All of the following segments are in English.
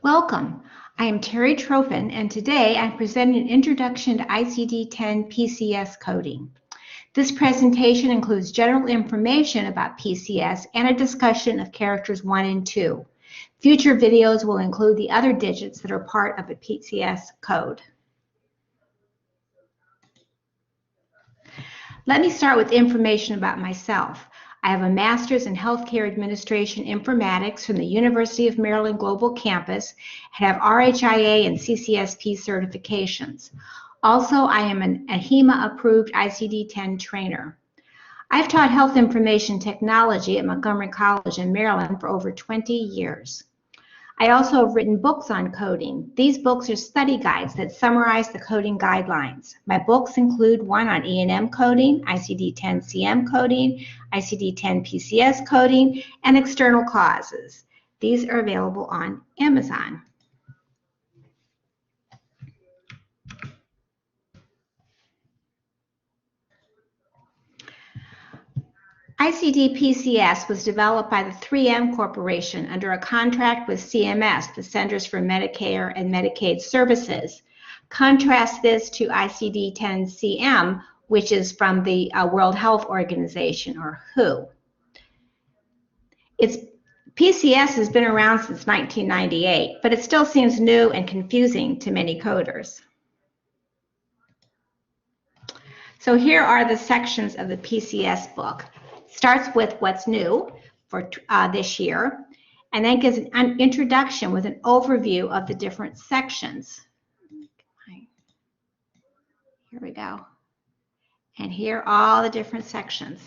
Welcome. I am Terry Trophin, and today I'm presenting an introduction to ICD-10-PCS coding. This presentation includes general information about PCS and a discussion of characters 1 and 2. Future videos will include the other digits that are part of a PCS code. Let me start with information about myself. I have a master's in healthcare administration informatics from the University of Maryland Global Campus and have RHIA and CCSP certifications. Also, I am an AHIMA approved ICD-10 trainer. I've taught health information technology at Montgomery College in Maryland for over 20 years. I also have written books on coding. These books are study guides that summarize the coding guidelines. My books include one on E&M coding, ICD-10-CM coding, ICD-10-PCS coding, and external causes. These are available on Amazon. ICD-PCS was developed by the 3M Corporation under a contract with CMS, the Centers for Medicare and Medicaid Services. Contrast this to ICD-10-CM, which is from the World Health Organization, or WHO. PCS has been around since 1998, but it still seems new and confusing to many coders. So here are the sections of the PCS book. Starts with what's new for this year, and then gives an introduction with an overview of the different sections. Here we go. And here are all the different sections.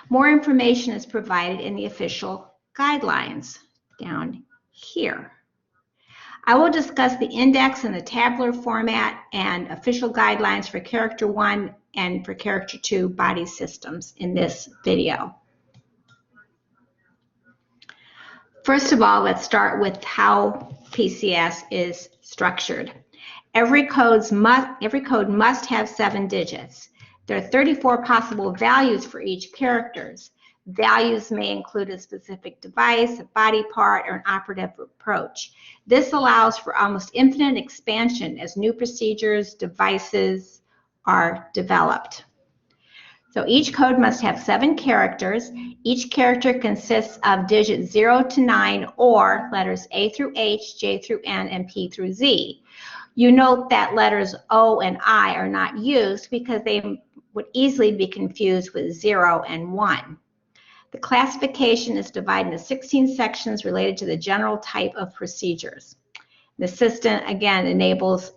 More information is provided in the official guidelines down here. I will discuss the index in the tabular format and official guidelines for character 1 and for character 2 body systems in this video. First of all, let's start with how PCS is structured. Every code must have 7 digits. There are 34 possible values for each character. Values may include a specific device, a body part, or an operative approach. This allows for almost infinite expansion as new procedures, devices are developed. So each code must have 7 characters. Each character consists of digits 0 to 9 or letters A through H, J through N, and P through Z. You note that letters O and I are not used because they would easily be confused with 0 and 1. The classification is divided into 16 sections related to the general type of procedures. The system, again, enables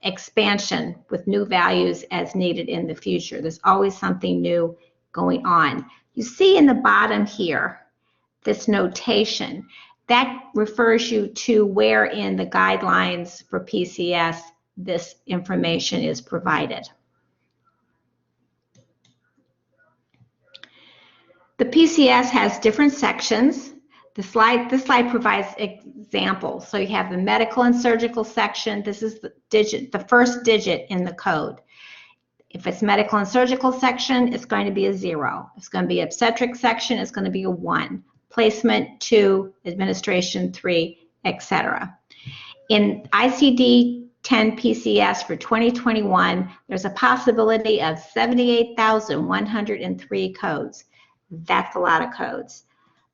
expansion with new values as needed in the future. There's always something new going on. You see in the bottom here, this notation. That refers you to where in the guidelines for PCS this information is provided. The PCS has different sections. This slide provides examples. So you have the medical and surgical section. This is the first digit in the code. If it's medical and surgical section, it's going to be a 0. If it's going to be obstetric section, it's going to be a 1. Placement 2, administration 3, etc. In ICD-10-PCS for 2021, there's a possibility of 78,103 codes. That's a lot of codes.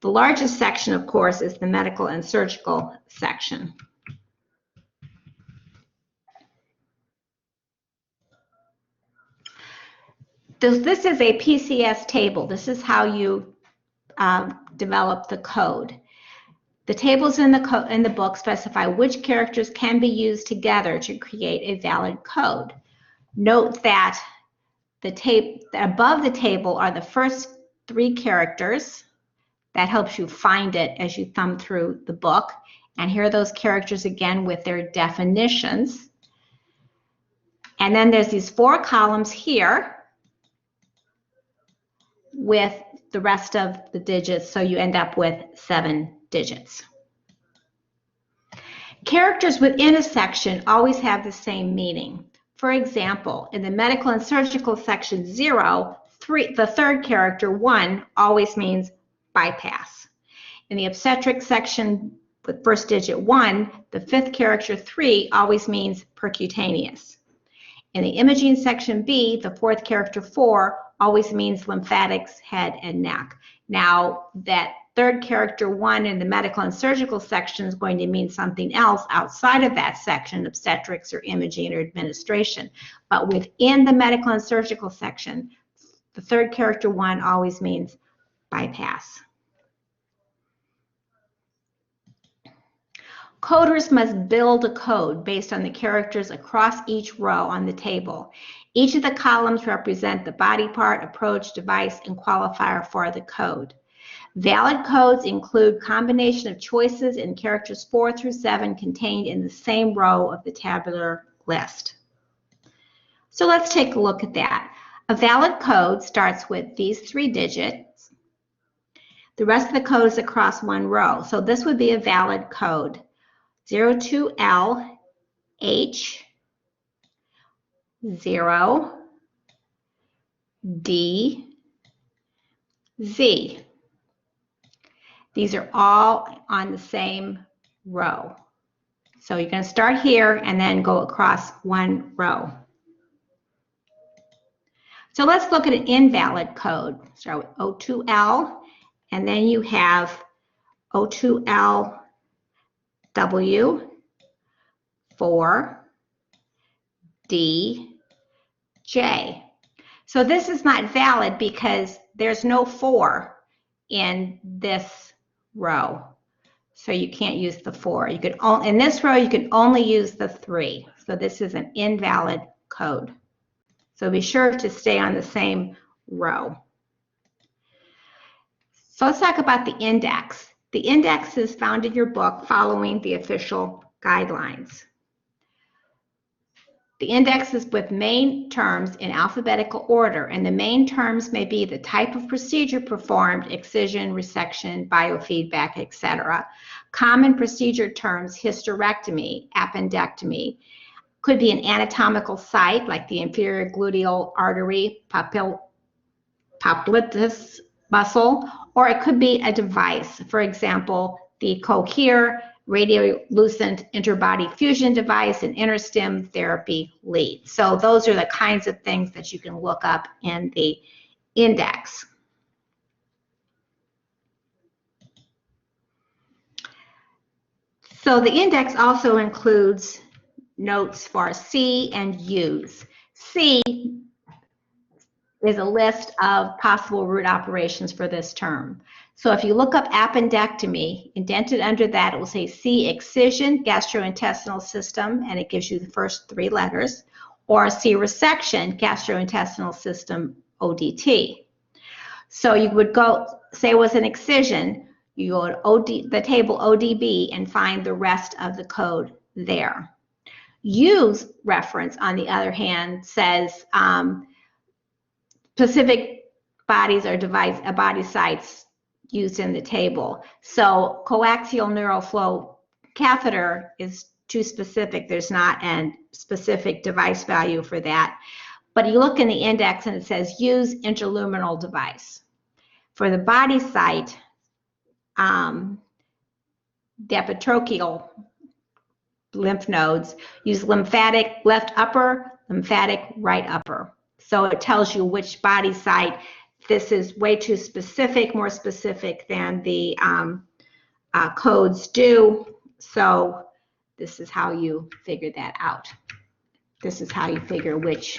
The largest section, of course, is the medical and surgical section. This is a PCS table. This is how you develop the code. The tables in the book specify which characters can be used together to create a valid code. Note that above the table are the first 3 characters. That helps you find it as you thumb through the book. And here are those characters again with their definitions. And then there's these 4 columns here with the rest of the digits, so you end up with 7 digits. Characters within a section always have the same meaning. For example, in the medical and surgical section 0, the third character, 1, always means bypass. In the obstetric section with first digit 1, the fifth character 3 always means percutaneous. In the imaging section B, the fourth character 4 always means lymphatics, head, and neck. Now, that third character 1 in the medical and surgical section is going to mean something else outside of that section, obstetrics or imaging or administration. But within the medical and surgical section, the third character 1 always means bypass. Coders must build a code based on the characters across each row on the table. Each of the columns represent the body part, approach, device, and qualifier for the code. Valid codes include combination of choices in characters 4 through 7 contained in the same row of the tabular list. So let's take a look at that. A valid code starts with these 3 digits. The rest of the code is across one row. So this would be a valid code. 02L H 0 D Z. These are all on the same row. So you're going to start here and then go across one row. So let's look at an invalid code. Start with O2L, and then you have O2L W 4 D J. So this is not valid because there's no 4 in this row. So you can't use the 4. You could only, in this row, you can only use the 3. So this is an invalid code. So be sure to stay on the same row. So let's talk about the index. The index is found in your book following the official guidelines. The index is with main terms in alphabetical order, and the main terms may be the type of procedure performed, excision, resection, biofeedback, etc. Common procedure terms, hysterectomy, appendectomy, could be an anatomical site like the inferior gluteal artery, popliteus muscle, or it could be a device. For example, the Cohere radiolucent interbody fusion device and interstim therapy lead. So those are the kinds of things that you can look up in the index. So the index also includes notes for C and U's. C is a list of possible root operations for this term. So if you look up appendectomy, indented under that, it will say C, excision, gastrointestinal system, and it gives you the first 3 letters, or C, resection, gastrointestinal system, ODT. So you would go, say it was an excision, you go to the table ODB and find the rest of the code there. U's reference, on the other hand, says specific bodies or body sites used in the table. So coaxial neural flow catheter is too specific. There's not a specific device value for that. But you look in the index and it says use interluminal device. For the body site, the epitrochial lymph nodes, use lymphatic left upper, lymphatic right upper. So it tells you which body site. This is way too specific, more specific than the codes do. So this is how you figure that out. This is how you figure which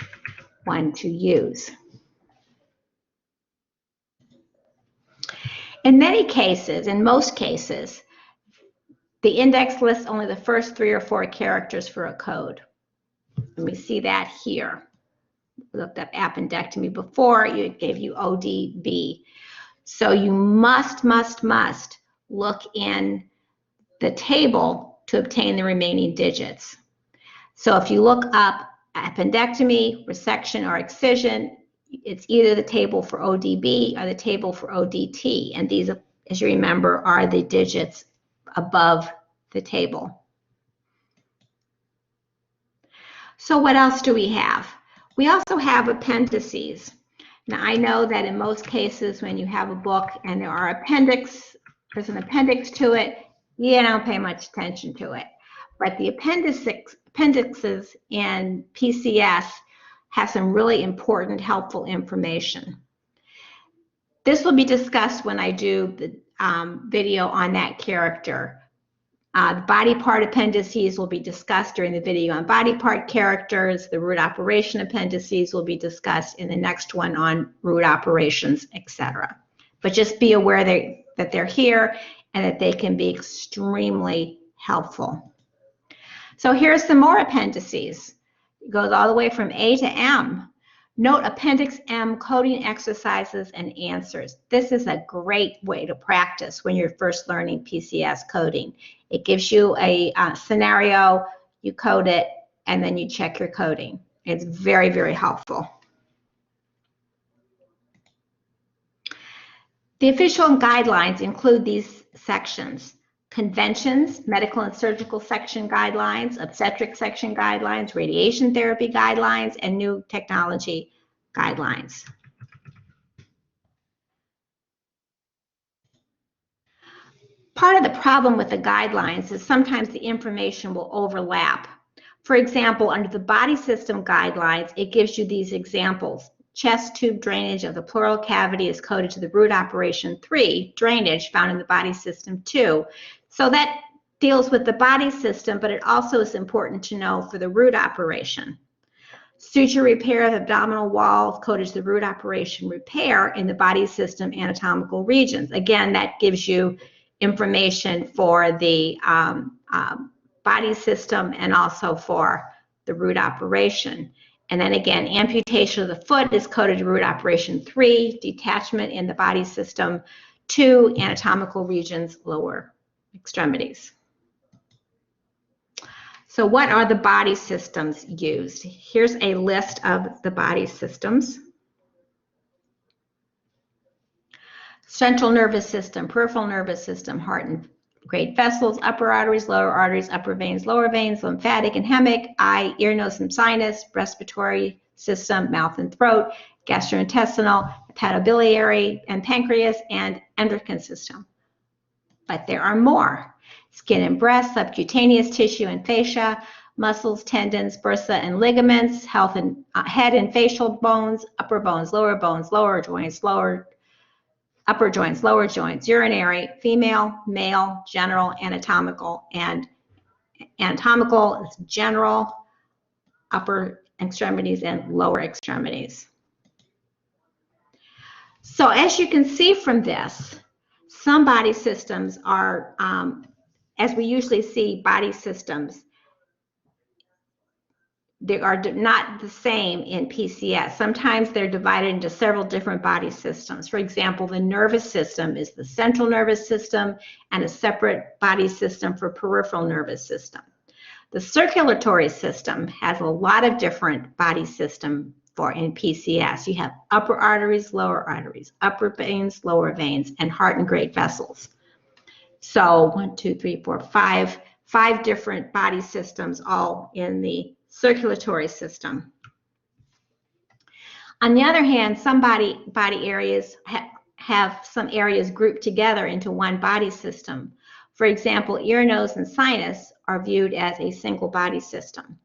one to use. In many cases, in most cases, the index lists only the first 3 or 4 characters for a code. And we see that here. We looked up appendectomy before, it gave you ODB. So you must look in the table to obtain the remaining digits. So if you look up appendectomy, resection, or excision, it's either the table for ODB or the table for ODT. And these, as you remember, are the digits above the table. So what else do we have? We also have appendices. Now I know that in most cases when you have a book and there are there's an appendix to it, You don't pay much attention to it. But the appendixes in PCS have some really important, helpful information. This will be discussed when I do the video on that character. The body part appendices will be discussed during the video on body part characters. The root operation appendices will be discussed in the next one on root operations, etc. But just be aware that they're here and that they can be extremely helpful. So here's some more appendices. It goes all the way from A to M. Note Appendix M coding exercises and answers. This is a great way to practice when you're first learning PCS coding. It gives you a scenario, you code it, and then you check your coding. It's very, very helpful. The official guidelines include these sections: conventions, medical and surgical section guidelines, obstetric section guidelines, radiation therapy guidelines, and new technology guidelines. Part of the problem with the guidelines is sometimes the information will overlap. For example, under the body system guidelines, it gives you these examples. Chest tube drainage of the pleural cavity is coded to the root operation 3, drainage found in the body system 2. So that deals with the body system, but it also is important to know for the root operation. Suture repair of the abdominal wall coded to the root operation repair in the body system anatomical regions. Again, that gives you information for the body system and also for the root operation. And then again, amputation of the foot is coded to root operation 3, detachment in the body system 2, anatomical regions, lower extremities. So what are the body systems used? Here's a list of the body systems. Central nervous system, peripheral nervous system, heart and great vessels, upper arteries, upper veins, lower veins, lymphatic and hemic, eye, ear, nose, and sinus, respiratory system, mouth and throat, gastrointestinal, hepatobiliary, and pancreas, and endocrine system. But there are more. Skin and breast, subcutaneous tissue and fascia, muscles, tendons, bursa and ligaments, health and head and facial bones, upper bones, lower joints, upper joints, lower joints, urinary, female, male, general, anatomical, and anatomical is general, upper extremities and lower extremities. So as you can see from this, some body systems are, as we usually see body systems, they are not the same in PCS. Sometimes they're divided into several different body systems. For example, the nervous system is the central nervous system and a separate body system for peripheral nervous system. The circulatory system has a lot of different body systems for in PCS. You have upper arteries, upper veins, lower veins, and heart and great vessels. So 1, 2, 3, 4, 5 different body systems all in the circulatory system. On the other hand, some body areas have some areas grouped together into one body system. For example, ear, nose, and sinus are viewed as a single body system.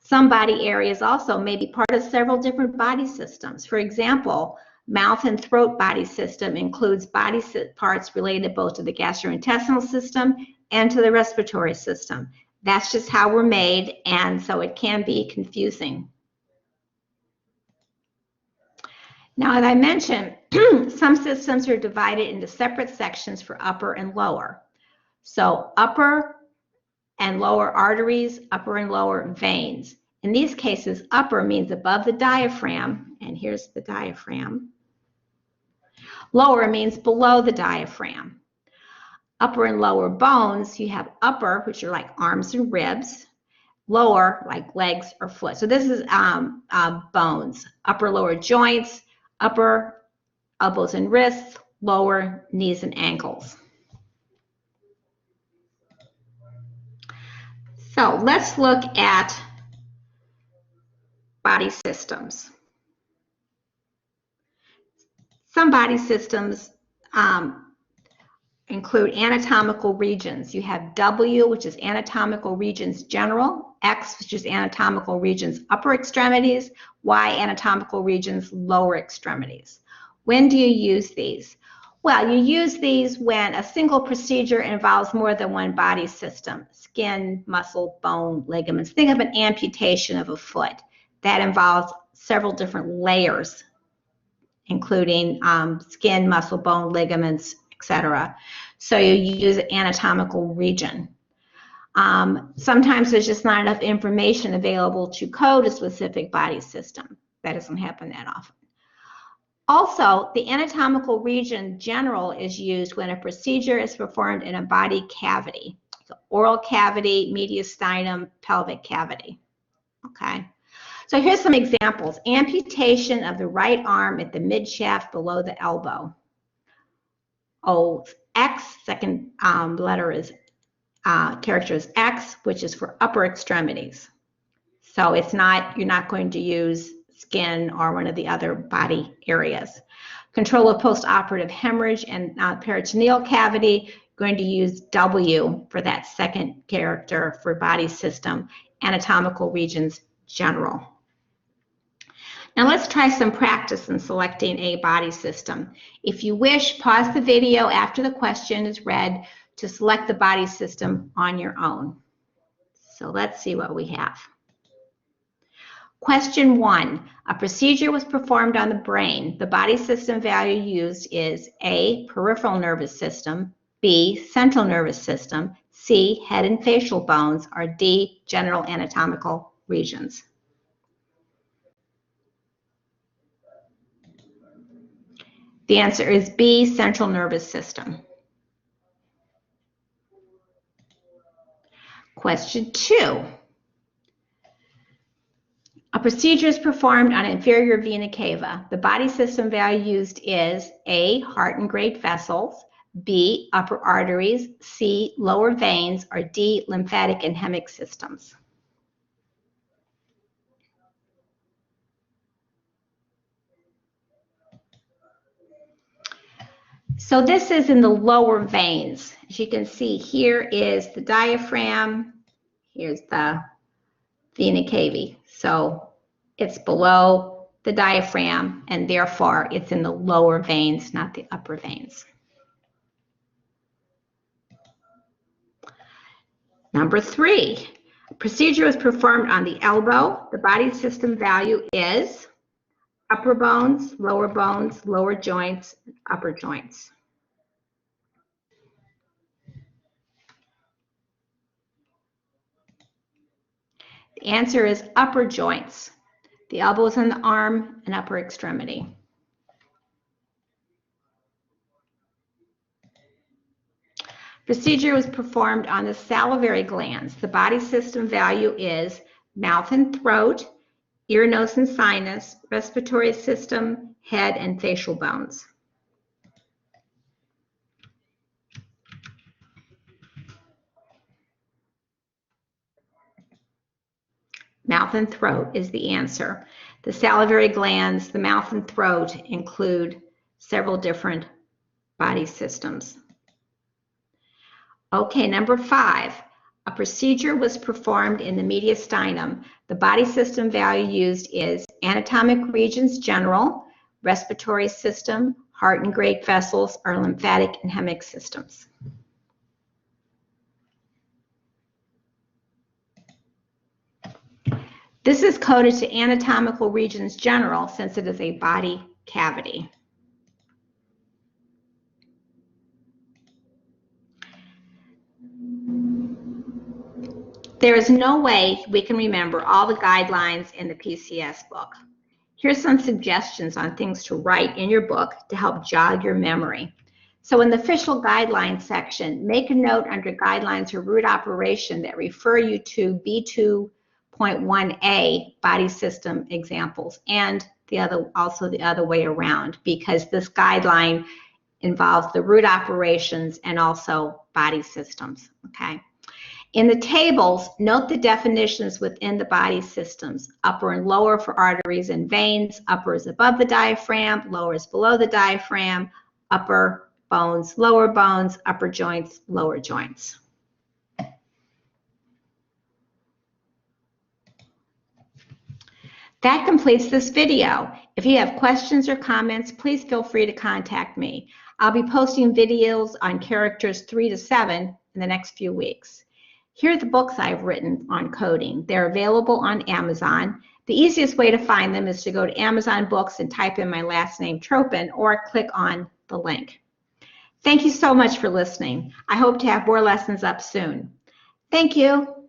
Some body areas also may be part of several different body systems. For example, mouth and throat body system includes body parts related both to the gastrointestinal system and to the respiratory system. That's just how we're made, and so it can be confusing. Now, as I mentioned, some systems are divided into separate sections for upper and lower. So upper and lower arteries, upper and lower veins. In these cases, upper means above the diaphragm, and here's the diaphragm. Lower means below the diaphragm. Upper and lower bones, you have upper, which are like arms and ribs, lower, like legs or foot. So this is bones. Upper lower joints, upper elbows and wrists, lower knees and ankles. So let's look at body systems. Some body systems include anatomical regions. You have W, which is anatomical regions general, X, which is anatomical regions upper extremities, Y, anatomical regions lower extremities. When do you use these? Well, you use these when a single procedure involves more than one body system: skin, muscle, bone, ligaments. Think of an amputation of a foot. That involves several different layers, including skin, muscle, bone, ligaments, etc. So you use an anatomical region. Sometimes there's just not enough information available to code a specific body system. That doesn't happen that often. Also, the anatomical region general is used when a procedure is performed in a body cavity. So oral cavity, mediastinum, pelvic cavity. Okay. So here's some examples. Amputation of the right arm at the midshaft below the elbow. Oh, X, second letter is, character is X, which is for upper extremities. So it's not, you're not going to use skin or one of the other body areas. Control of postoperative hemorrhage and peritoneal cavity, going to use W for that second character for body system, anatomical regions general. Now let's try some practice in selecting a body system. If you wish, pause the video after the question is read to select the body system on your own. So let's see what we have. Question 1. A procedure was performed on the brain. The body system value used is A, peripheral nervous system, B, central nervous system, C, head and facial bones, or D, general anatomical regions. The answer is B, central nervous system. Question 2. A procedure is performed on inferior vena cava. The body system value used is A, heart and great vessels, B, upper arteries, C, lower veins, or D, lymphatic and hemic systems. So this is in the lower veins. As you can see, here is the diaphragm, here's the vena cava. So it's below the diaphragm, and therefore it's in the lower veins, not the upper veins. Number 3, procedure was performed on the elbow. The body system value is upper bones, lower joints, upper joints. The answer is upper joints. The elbow is on the arm and upper extremity. Procedure was performed on the salivary glands. The body system value is mouth and throat, ear, nose, and sinus, respiratory system, head, and facial bones. Mouth and throat is the answer. The salivary glands, the mouth and throat include several different body systems. Okay, number 5. A procedure was performed in the mediastinum. The body system value used is anatomic regions general, respiratory system, heart and great vessels, or lymphatic and hemic systems. This is coded to anatomical regions general since it is a body cavity. There is no way we can remember all the guidelines in the PCS book. Here's some suggestions on things to write in your book to help jog your memory. So in the official guidelines section, make a note under guidelines for root operation that refer you to B2.1a body system examples, and also the other way around, because this guideline involves the root operations and also body systems, okay? In the tables, note the definitions within the body systems. Upper and lower for arteries and veins. Upper is above the diaphragm, lower is below the diaphragm, upper bones, lower bones, upper joints, lower joints. That completes this video. If you have questions or comments, please feel free to contact me. I'll be posting videos on characters 3 to 7 in the next few weeks. Here are the books I've written on coding. They're available on Amazon. The easiest way to find them is to go to Amazon Books and type in my last name, Tropin, or click on the link. Thank you so much for listening. I hope to have more lessons up soon. Thank you.